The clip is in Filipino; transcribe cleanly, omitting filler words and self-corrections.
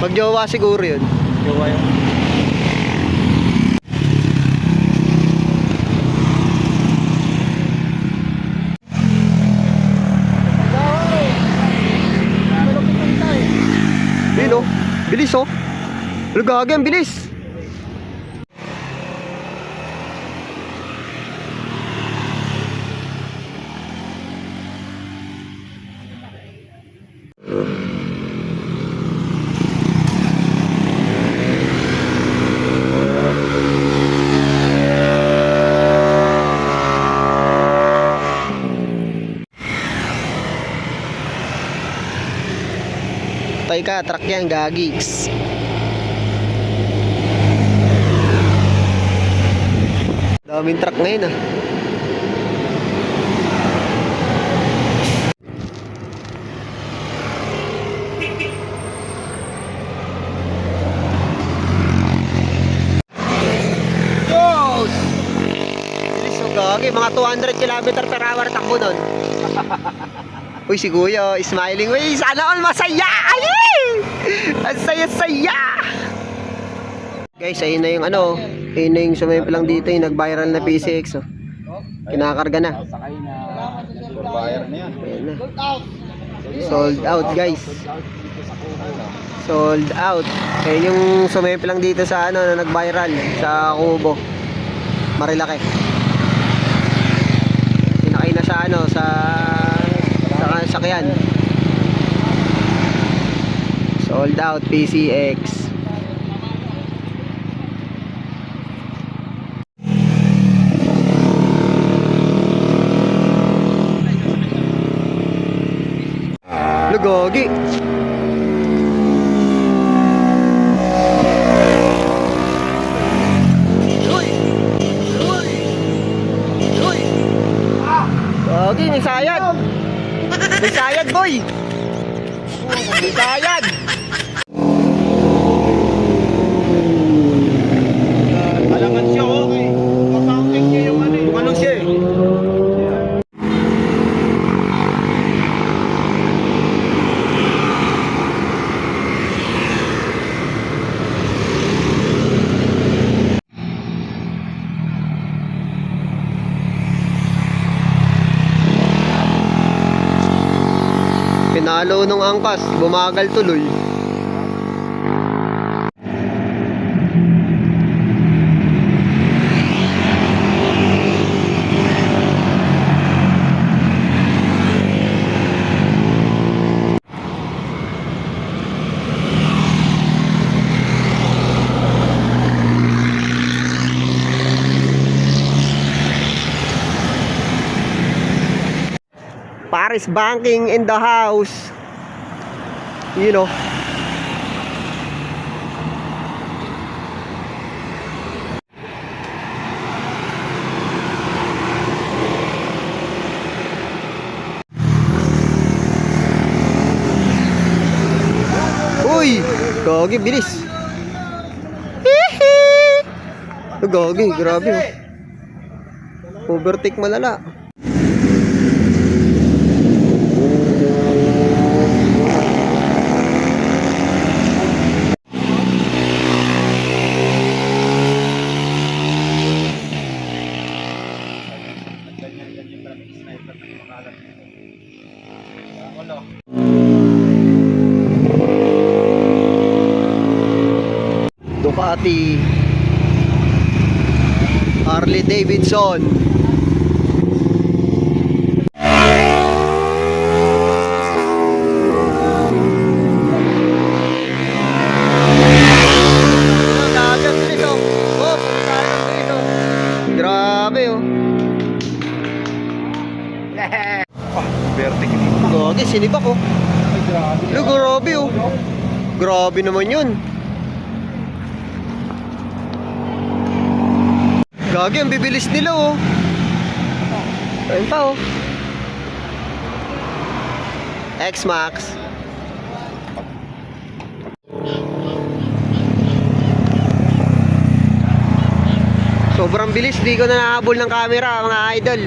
Magjowa siguro yun. Jowa yun. Yun oh. Bilis oh. Lugagi, ang bilis. Tay ka, truck yan, gagigs. Daming truck ngayon ah. Diyos! Bilis oh, gagi. Mga 200 km/h takbo nun. Uy, si Kuya, smiling. Uy, sana all masaya! Ay! Ang saya-saya! Guys, ayun na yung ano. Ayun na yung sumempo lang dito. Yung nag-viral na PCX. Oh. Kinakarga na. Sakay na. Survivor na yan. Ayun na. Sold out, guys. Sold out. Ayun yung sumempo lang dito sa ano na nag-viral. Sa Kubo. Marilaki. Sinakay na sa ano sa sakyan. Sold out PCX. Lugogi. Gogi, may sayad. May sayad, boy. May sayad. Alangan siya, okay. Masounding niya yung ano. Yung anong siya eh. Pinalo nung angkas, bumagal tuloy. Paris Banking in the house. You know. Uy, gogi, bilis. Gogi, grabe. Overtake malala. Ducati, Harley Davidson. Grabe oh. Vertic dito. Gagi, sinibak oh. Ay, grabe. Grabe oh. Grabe naman yun. Gagi, ang bibilis nila oh. Ayun pa oh. X-Max. Sobrang bilis, di ko na nahabol ng camera mga idol.